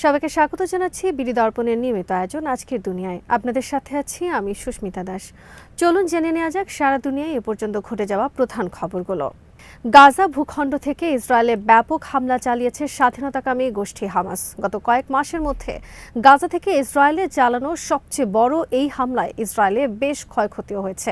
সবাইকে স্বাগত জানাচ্ছি বিডি দর্পণের নিয়মিত আয়োজন আজকের দুনিয়ায়। আপনাদের সাথে আছি আমি সুস্মিতা দাস। চলুন জেনে নেওয়া যাক সারা দুনিয়ায় এ পর্যন্ত ঘটে যাওয়া প্রধান খবরগুলো। গাজা ভূখণ্ড থেকে ইসরায়েলে ব্যাপক হামলা চালিয়েছে স্বাধীনতাকামী গোষ্ঠী হামাস। গত কয়েক মাসের মধ্যে গাজা থেকে ইসরায়েলে চালানো সবচেয়ে বড় এই হামলায় ইসরায়েলে বেশ ক্ষয়ক্ষতিও হয়েছে।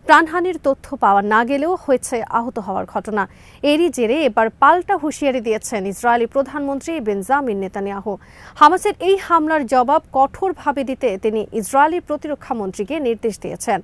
প্রাণহানির তথ্য পাওয়া না গেলেও হয়েছে আহত হওয়ার ঘটনা। এরই জেরে এবার পাল্টা হুঁশিয়ারি দিয়েছেন ইসরায়েলি প্রধানমন্ত্রী বেঞ্জামিন নেতানিয়াহু। হামাসের এই হামলার জবাব কঠোরভাবে দিতে তিনি ইসরায়েলি প্রতিরক্ষা মন্ত্রীকে নির্দেশ দিয়েছেন।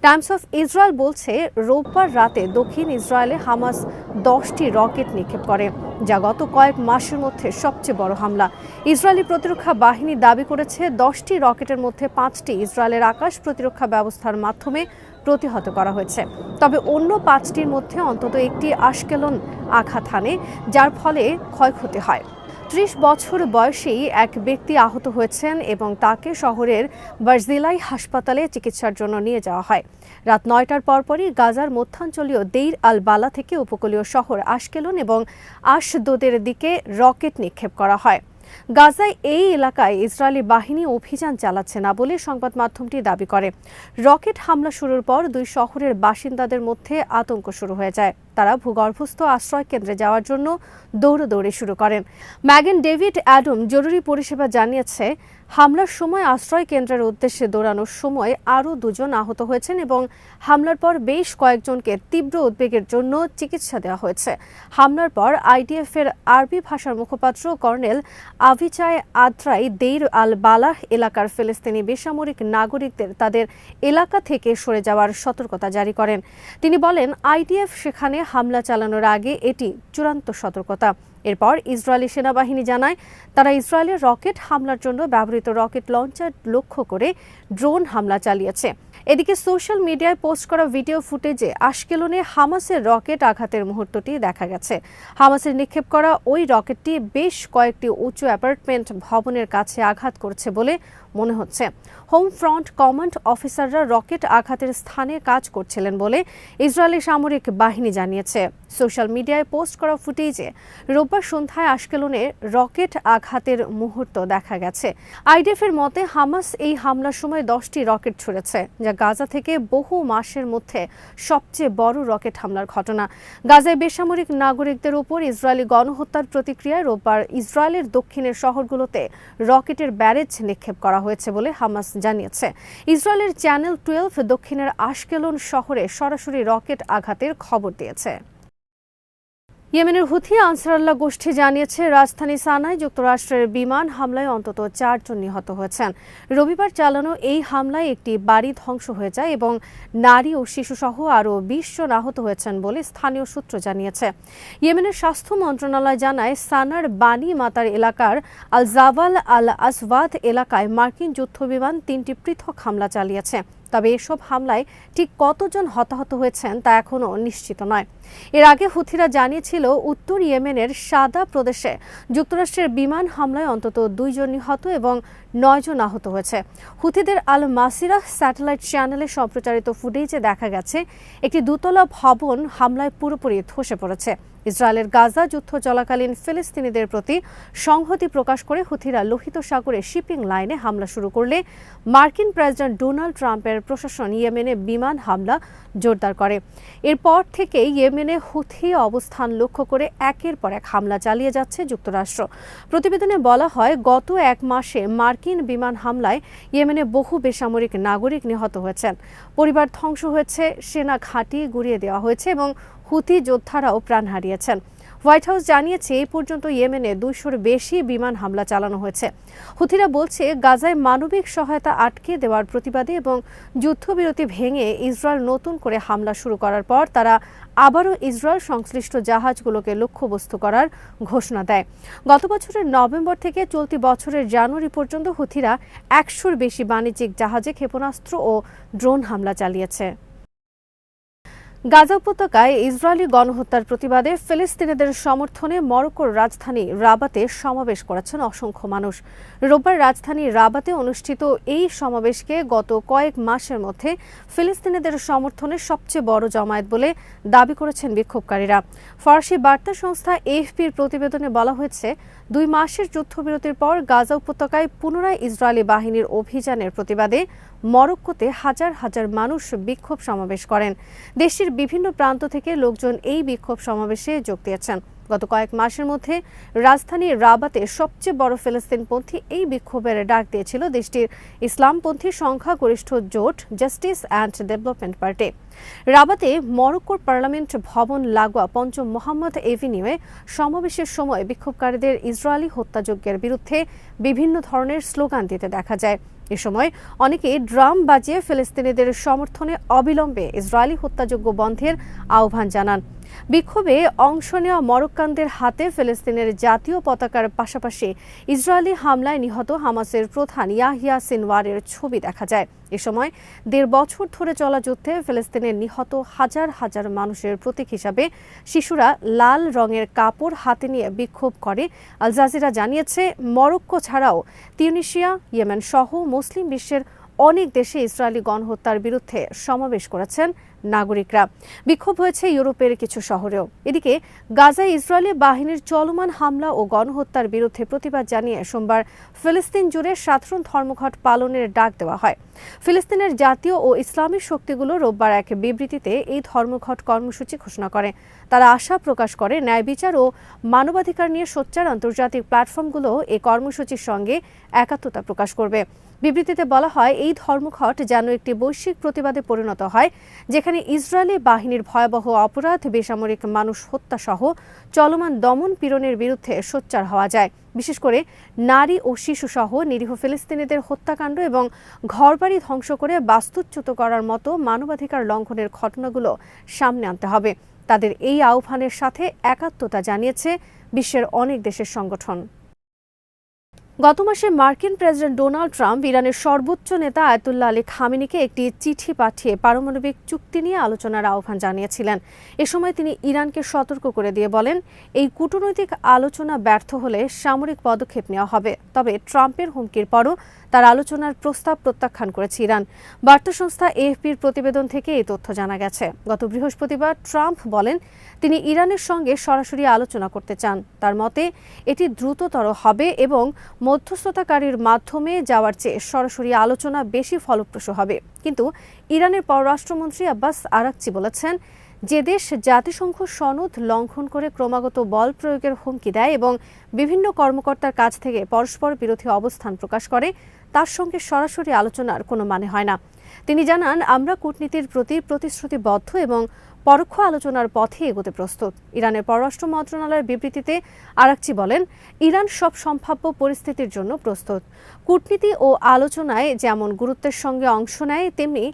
টাইমস অফ ইসরায়েল বলছে, রোববার রাতে দক্ষিণ ইসরায়েলে হামাস 10টি রকেট নিক্ষেপ করে, যা গত কয়েক মাসের মধ্যে সবচেয়ে বড় হামলা। ইসরায়েলি প্রতিরক্ষা বাহিনী দাবি করেছে 10টি রকেটের মধ্যে 5টি ইসরায়েলের আকাশ প্রতিরক্ষা ব্যবস্থার মাধ্যমে প্রতিহত করা হয়েছে। তবে অন্য 5টির মধ্যে অন্তত একটি আশকেলন আঘাত হানে, যার ফলে ক্ষয়ক্ষতি হয়। 30 বছর বয়সী এক ব্যক্তি আহত হয়েছেন এবং তাকে শহরের বারজিলাই হাসপাতালে চিকিৎসার জন্য নিয়ে যাওয়া হয়। রাত 9টার পরপরই গাজার মধ্যাঞ্চলীয় দেইর আল বালা থেকে উপকূলীয় শহর আশকেলন এবং আশদোদের দিকে রকেট নিক্ষেপ করা হয়। গাজায় এই এলাকায় ইসরায়েলি বাহিনী অভিযান চালাচ্ছে না বলে সংবাদ মাধ্যমটি দাবি করে। রকেট হামলা শুরুর পর দুই শহরের বাসিন্দাদের মধ্যে আতঙ্ক শুরু হয়ে যায়। তারা ভূগর্ভস্থ আশ্রয় কেন্দ্রে যাওয়ার জন্য দৌড়াদৌড়ি শুরু করেন। ম্যাগেন ডেভিড অ্যাডম জরুরি পরিষেবা জানিয়েছে, হামলার সময় আশ্রয় কেন্দ্রের উদ্দেশ্যে দৌড়ানোর সময় আরও 2 জন আহত হয়েছেন এবং হামলার পর বেশ কয়েকজনকে তীব্র উদ্বেগের জন্য চিকিৎসা দেওয়া হয়েছে। হামলার পর আইডিএফের আরবি ভাষার মুখপাত্র কর্নেল আভিচায় আদ্রাই দেইর আল বালাহ এলাকার ফিলিস্তিনি বেসামরিক নাগরিকদের তাদের এলাকা থেকে সরে যাওয়ার সতর্কতা জারি করেন। তিনি বলেন, আইডিএফ সেখানে হামলা চালানোর আগে এটি চূড়ান্ত সতর্কতা। এরপর ইসরায়েলি সেনাবাহিনী জানায়, তারা ইসরায়েলের রকেট হামলার জন্য ব্যবহৃত রকেট লঞ্চার লক্ষ্য করে ড্রোন হামলা চালিয়েছে। এদিকে সোশ্যাল মিডিয়ায় পোস্ট করা ভিডিও ফুটেজে আশকেলনে হামাসের রকেট আঘাতের মুহূর্তটি দেখা গেছে। হামাসের নিক্ষেপ করা ওই রকেটটি বেশ কয়েকটি উঁচু অ্যাপার্টমেন্ট ভবনের কাছে আঘাত করছে বলে মনে হচ্ছে। হোম ফ্রন্ট কমান্ড অফিসাররা রকেট আঘাতের স্থানে কাজ করছিলেন বলে ইসরায়েলি সামরিক বাহিনী জানিয়েছে। সোশ্যাল মিডিয়ায় পোস্ট করা ফুটেজে রোববার সন্ধ্যায় আশকেলনে রকেট আঘাতের মুহূর্ত দেখা গেছে। আইডিএফের মতে, হামাস এই হামলার সময় 10টি রকেট ছুড়েছে, যা গাজা থেকে বহু মাসের মধ্যে সবচেয়ে বড় রকেট হামলার ঘটনা। গাজায় বেসামরিক নাগরিকদের উপর ইসরায়েলি গণহত্যার প্রতিক্রিয়ায় রোববার ইসরায়েলের দক্ষিণের শহরগুলোতে রকেটের ব্যারেজ নিক্ষেপ করা হয়েছে বলে হামাস জানিয়েছে। ইসরায়েলের চ্যানেল 12 দক্ষিণের আশকেলন শহরে সরাসরি রকেট আঘাতের খবর দিয়েছে। ইয়েমেনের হুথি আনসারুল্লাহ গোষ্ঠী জানিয়েছে, রাজধানী সানায় যুক্তরাষ্ট্রের বিমান হামলায় অন্তত 4 জন নিহত হয়েছেন। রবিবার চালানো এই হামলায় একটি বাড়ি ধ্বংস হয়ে যায় এবং নারী ও শিশুসহ আরও 20 জন আহত হয়েছেন বলে স্থানীয় সূত্র জানিয়েছে। ইয়েমেনের স্বাস্থ্য মন্ত্রণালয় জানায়, সানার বানি মাতার এলাকার আল জাবাল আল আসওয়াদ এলাকায় মার্কিন যুদ্ধবিমান 3টি পৃথক হামলা চালিয়েছে। তবে এসব হামলায় ঠিক কতজন হতাহত হয়েছেন তা এখনও নিশ্চিত নয়। এর আগে হুথিরা জানিয়েছিল, উত্তর ইয়েমেনের সাদা প্রদেশে যুক্তরাষ্ট্রের বিমান হামলায় অন্তত 2 জন নিহত এবং 9 জন আহত হয়েছে। হুথিদের আল মাসিরাহ স্যাটেলাইট চ্যানেলে সম্প্রচারিত ফুটেজে দেখা গেছে, একটি দোতলা ভবন হামলায় পুরোপুরি ধসে পড়েছে। ইসরায়েলের গাজা যুদ্ধ চলাকালীন ফিলিস্তিনিদের প্রতি সংহতি প্রকাশ করে হুথিরা লোহিত সাগরে শিপিং লাইনে হামলা শুরু করলে মার্কিন প্রেসিডেন্ট ডোনাল্ড ট্রাম্পের প্রশাসন ইয়েমেনে বিমান হামলা জোরদার করে। এরপর থেকে ইয়েমেনে হুথি অবস্থান লক্ষ্য করে একের পর এক হামলা চালিয়ে যাচ্ছে যুক্তরাষ্ট্র। প্রতিবেদনে বলা হয়, গত 1 মাসে মার্কিন বিমান হামলায় ইয়েমেনে বহু বেসামরিক নাগরিক নিহত হয়েছেন, পরিবার ধ্বংস হয়েছে, সেনা ঘাঁটি গুঁড়িয়ে দেওয়া হয়েছে এবং হুথি যোদ্ধারাও প্রাণ হারিয়েছেন। হোয়াইট হাউস জানিয়েছে, এই পর্যন্ত ইয়েমেনে 200-র বেশি বিমান হামলা চালানো হয়েছে। হুথিরা বলছে, গাজায় মানবিক সহায়তা আটকে দেওয়ার প্রতিবাদে এবং যুদ্ধবিরতি ভেঙে ইসরায়েল নতুন করে হামলা শুরু করার পর তারা আবারও ইসরায়েল সংশ্লিষ্ট জাহাজগুলোকে লক্ষ্যবস্তু করার ঘোষণা দেয়। গত বছরের নভেম্বর থেকে চলতি বছরের জানুয়ারি পর্যন্ত হুথিরা 100-র বেশি বাণিজ্যিক জাহাজে ক্ষেপণাস্ত্র ও ড্রোন হামলা চালিয়েছে। গাজা উপত্যকায় ইসরায়েলি গণহত্যার প্রতিবাদে ফিলিস্তিনিদের সমর্থনে মরক্কোর রাজধানী রাবাতে সমাবেশ করেছেন অসংখ্য মানুষ। রোববার রাজধানী রাবাতে অনুষ্ঠিত এই সমাবেশকে গত কয়েক মাসের মধ্যে ফিলিস্তিনিদের সমর্থনে সবচেয়ে বড় জমায়েত বলে দাবি করেছেন বিক্ষোভকারীরা। ফরাসি বার্তা সংস্থা এএফপির প্রতিবেদনে বলা হয়েছে, 2 মাসের যুদ্ধবিরতির পর গাজা উপত্যকায় পুনরায় ইসরায়েলি বাহিনীর অভিযানের প্রতিবাদে মরক্কোতে হাজার হাজার মানুষ বিক্ষোভ সমাবেশ করেন। দেশটির বিভিন্ন প্রান্ত থেকে লোকজন এই বিক্ষোভ সমাবেশে যোগ দিয়েছেন। গত কয়েক মাসের মধ্যে রাজধানী রাবাতে সবচেয়ে বড় ফিলিস্তিনপন্থী এই বিক্ষোভের ডাক দিয়েছিল দেশটির ইসলামপন্থী সংখ্যাগরিষ্ঠ জোট জাস্টিস অ্যান্ড ডেভেলপমেন্ট পার্টি। রাবাতে মরক্কোর পার্লামেন্ট ভবন লাগোয়া পঞ্চম মোহাম্মদ এভিনিউয়ে সমাবেশের সময় বিক্ষোভকারীদের ইসরায়েলি হত্যাযজ্ঞের বিরুদ্ধে বিভিন্ন ধরনের স্লোগান দিতে দেখা যায়। এ সময় অনেকে ড্রাম বাজিয়ে ফিলিস্তিনিদের সমর্থনে অবিলম্বে ইসরায়েলি হত্যাযজ্ঞ বন্ধের আহ্বান জানান। বিক্ষোভে অংশ নেওয়া মরক্কানদের হাতে ফিলিস্তিনের জাতীয় পতাকার পাশাপাশি ইসরায়েলি হামলায় নিহত হামাসের প্রধান ইয়াহিয়া সিনওয়ারের ছবি দেখা যায়। এ সময় 1.5 বছর ধরে চলা যুদ্ধে ফিলিস্তিনের নিহত হাজার হাজার মানুষের প্রতীক হিসাবে শিশুরা লাল রঙের কাপড় হাতে নিয়ে বিক্ষোভ করে। আল জাজিরা জানিয়েছে, মরক্কো ছাড়াও তিউনিসিয়া, ইয়েমেন সহ মুসলিম বিশ্বের অনেক দেশে ইসরায়েলি গণহত্যার বিরুদ্ধে সমাবেশ করেছেন নাগরিকরা। বিক্ষোভ হয়েছে ইউরোপের কিছু শহরেও। এদিকে গাজায় ইসরায়েলি বাহিনীর চলমান হামলা ও গণহত্যার বিরুদ্ধে প্রতিবাদ জানিয়ে সোমবার ফিলিস্তিন জুড়ে সাধারণ ধর্মঘট পালনের ডাক দেওয়া হয়। ফিলিস্তিনের জাতীয় ও ইসলামী শক্তিগুলো রোববার এক বিবৃতিতে এই ধর্মঘট কর্মসূচি ঘোষণা করে। তারা আশা প্রকাশ করে, ন্যায় বিচার ও মানবাধিকার নিয়ে সোচ্চার আন্তর্জাতিক প্ল্যাটফর্মগুলো এই কর্মসূচির সঙ্গে একাত্মতা প্রকাশ করবে। বিবৃতিতে বলা হয়, এই ধর্মঘট যেন একটি বৈশ্বিক প্রতিবাদে পরিণত হয়, যেখানে ইসরায়েলি বাহিনীর ভয়াবহ অপরাধ, বেসামরিক মানুষ হত্যা সহ চলমান দমন পীড়নের বিরুদ্ধে সোচ্চার হওয়া যায়। বিশেষ করে নারী ও শিশু সহ নিরীহ ফিলিস্তিনিদের হত্যাকাণ্ড এবং ঘরবাড়ি ধ্বংস করে বাস্তুচ্যুত করার মতো মানবাধিকার লঙ্ঘনের ঘটনাগুলো সামনে আনতে হবে। তাদের এই আহ্বানের সাথে একাত্মতা জানিয়েছে বিশ্বের অনেক দেশের সংগঠন। গত মাসে মার্কিন প্রেসিডেন্ট ডোনাল্ড ট্রাম্প ইরানের সর্বোচ্চ নেতা আয়াতুল্লাহ আলী খামেনিকে একটি চিঠি পাঠিয়ে পারমাণবিক চুক্তি নিয়ে আলোচনার আহ্বান জানিয়েছিলেন। এ সময় তিনি ইরানকে সতর্ক করে দিয়ে বলেন, এই কূটনৈতিক আলোচনা ব্যর্থ হলে সামরিক পদক্ষেপ নেওয়া হবে। তবে ট্রাম্পের হুমকির পরও তার আলোচনার প্রস্তাব প্রত্যাখ্যান করেছে ইরান। বার্তা সংস্থা এএফপির প্রতিবেদন থেকে এই তথ্য জানা গেছে। গত বৃহস্পতিবার ট্রাম্প বলেন, তিনি ইরানের সঙ্গে সরাসরি আলোচনা করতে চান। তার মতে এটি দ্রুততর হবে এবং মধ্যস্থতাকারীর মাধ্যমে যাওয়ার চেয়ে সরাসরি আলোচনা বেশি ফলপ্রসূ হবে। কিন্তু ইরানের পররাষ্ট্রমন্ত্রী আব্বাস আরাকচি বলেছেন, যে দেশ জাতিসংঘ সনদ লঙ্ঘন করে ক্রমাগত বল প্রয়োগের হুমকি দেয় এবং বিভিন্ন কর্মকর্তার কাছ থেকে পরস্পর বিরোধী অবস্থান প্রকাশ করে, তার সঙ্গে সরাসরি আলোচনার কোনো মানে হয় না। তিনি জানান, আমরা কূটনীতির প্রতি প্রতিশ্রুতিবদ্ধ এবং পরোক্ষ আলোচনার পথে এগোতে প্রস্তুত। ইরানের পররাষ্ট্র মন্ত্রণালয়ের বিবৃতিতে আরাকচি বলেন, ইরান সব সম্ভাব্য পরিস্থিতির জন্য প্রস্তুত। কূটনীতি ও আলোচনায় যেমন গুরুত্বের সঙ্গে অংশ নেয়, তেমনি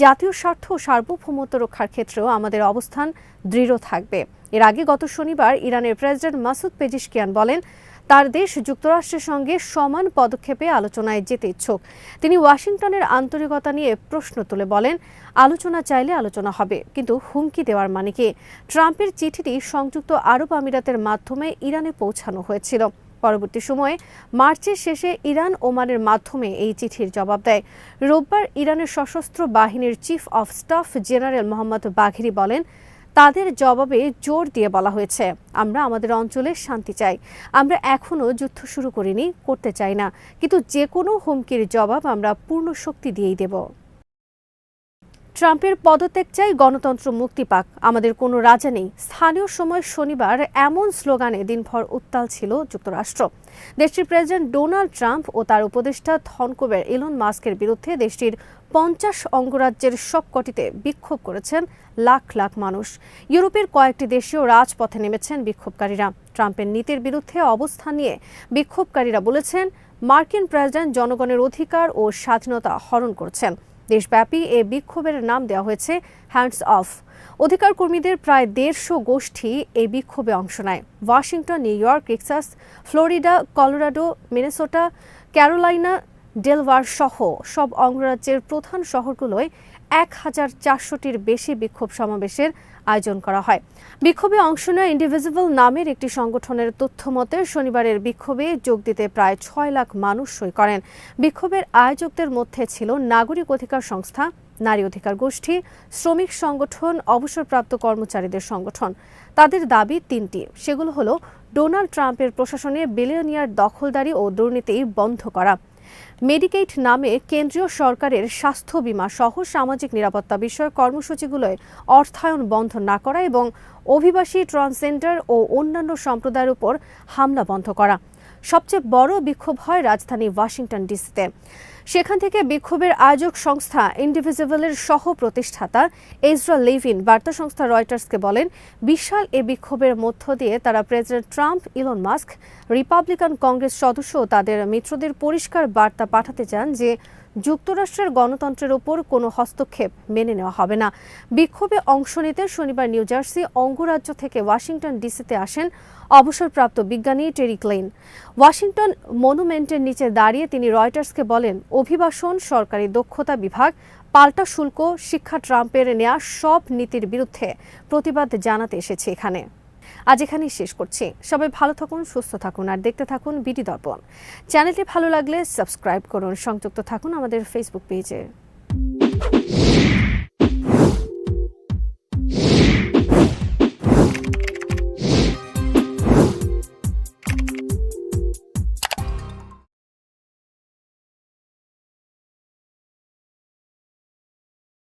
জাতীয় স্বার্থ ও সার্বভৌমত্ব রক্ষার ক্ষেত্রেও আমাদের অবস্থান দৃঢ় থাকবে। এর আগে গত শনিবার ইরানের প্রেসিডেন্ট মাসুদ পেজিশকিয়ান বলেন, তার দেশ যুক্তরাষ্ট্রের সঙ্গে সমান পদক্ষেপে আলোচনায় যেতে ইচ্ছুক। তিনি ওয়াশিংটনের আন্তরিকতা নিয়ে প্রশ্ন তুলে বলেন, আলোচনা চাইলে আলোচনা হবে, কিন্তু হুমকি দেওয়ার মানে কি? ট্রাম্পের চিঠিটি সংযুক্ত আরব আমিরাতের মাধ্যমে ইরানে পৌঁছানো হয়েছিল। পরবর্তী সময়ে মার্চের শেষে ইরান ওমানের মাধ্যমে এই চিঠির জবাব দেয়। রোববার ইরানের সশস্ত্র বাহিনীর chief of staff general Mohammad বাঘেরি বলেন, তাদের জবাবে জোর দিয়ে বলা হয়েছে, আমরা আমাদের অঞ্চলে শান্তি চাই। আমরা এখনও যুদ্ধ শুরু করিনি, করতে চাই না, কিন্তু যে কোনো হুমকির জবাব আমরা পূর্ণ শক্তি দিয়েই দেব। ট্রাম্পের পদত্যাগ চাই, গণতন্ত্র মুক্তি পাক, আমাদের কোনো রাজা নেই। স্থানীয় সময় শনিবার এমন স্লোগানে দিনভর উত্তাল ছিল যুক্তরাষ্ট্র। দেশটির প্রেসিডেন্ট ডোনাল্ড ট্রাম্প ও তার উপদেষ্টা ধনকুবের ইলন মাস্কের বিরুদ্ধে দেশটির 50 অঙ্গরাজ্যের সবকটিতে বিক্ষোভ করেছেন লাখ লাখ মানুষ। ইউরোপের কয়েকটি দেশেও রাজপথে নেমেছেন বিক্ষোভকারীরা। ট্রাম্পের নীতির বিরুদ্ধে অবস্থান নিয়ে বিক্ষোভকারীরা বলেছেন, মার্কিন প্রেসিডেন্ট জনগণের অধিকার ও স্বাধীনতা হরণ করছেন। দেশব্যাপী এ বিক্ষোভের নাম দেওয়া হয়েছে হ্যান্ডস অফ। অধিকার কর্মীদের প্রায় 150 গোষ্ঠী এই বিক্ষোভে অংশ নেয়। Washington, New York, Texas, Florida, Colorado, Minnesota, Carolina, Delaware সহ সব অঙ্গরাজ্যের প্রধান শহরগুলোয় ১,৪০০টির বেশি বিক্ষোভ সমাবেশের আয়োজন করা হয়। বিক্ষোভে অংশ নেওয়া ইন্ডিভিজিবল নামের একটি সংগঠনের তথ্য মতে শনিবারের বিক্ষোভে যোগ দিতে প্রায় ৬ লাখ মানুষ সই করেন। বিক্ষোভের আয়োজকদের মধ্যে ছিল নাগরিক অধিকার সংস্থা, নারী অধিকার গোষ্ঠী, শ্রমিক সংগঠন, অবসরপ্রাপ্ত কর্মচারীদের সংগঠন। তাদের দাবি তিনটি, সেগুলো হলো ডোনাল্ড ট্রাম্পের প্রশাসনে বিলিয়নিয়ার দখলদারি ও দুর্নীতি বন্ধ করা, মেডিকেইড নামে কেন্দ্রীয় সরকারের স্বাস্থ্য বীমা সহ সামাজিক নিরাপত্তা বিষয়ক কর্মসূচিগুলোয় অর্থায়ন বন্ধ না করা এবং অভিবাসী, ট্রান্সজেন্ডার ও অন্যান্য সম্প্রদায়ের উপর হামলা বন্ধ করা। সবচেয়ে বড় বিক্ষোভ হয় রাজধানী ওয়াশিংটন ডিসিতে। সেখান থেকে বিক্ষোভের আয়োজক সংস্থা ইন্ডিভিজিবলের সহ প্রতিষ্ঠাতা এজরা লেভিন বার্তা সংস্থা রয়টার্সকে বলেন, বিশাল এ বিক্ষোভের মধ্য দিয়ে তারা president Trump, Elon Musk, Republican Congress সদস্য ও তাদের মিত্রদের পরিষ্কার বার্তা পাঠাতে চান যে যুক্তরাষ্ট্রের গণতন্ত্রের ওপর কোনো হস্তক্ষেপ মেনে নেওয়া হবে না। বিক্ষোভে অংশ নিতে শনিবার নিউ জার্সি অঙ্গরাজ্য থেকে ওয়াশিংটন ডিসিতে আসেন অবসরপ্রাপ্ত বিজ্ঞানী টেরি ক্লেইন। ওয়াশিংটন মনুমেন্টের নিচে দাঁড়িয়ে তিনি রয়টার্সকে বলেন, অভিবাসন, সরকারি দক্ষতা বিভাগ, পাল্টা শুল্ক, শিক্ষা, ট্রাম্পের নেয়া সব নীতির বিরুদ্ধে প্রতিবাদ জানাতে এসেছে এখানে। আজ এখানেই শেষ করছি। সবাই ভালো থাকুন, সুস্থ থাকুন আর দেখতে থাকুন বিডি দর্পণ। চ্যানেলটি ভালো লাগলে সাবস্ক্রাইব করুন, সংযুক্ত থাকুন আমাদের ফেসবুক পেজে।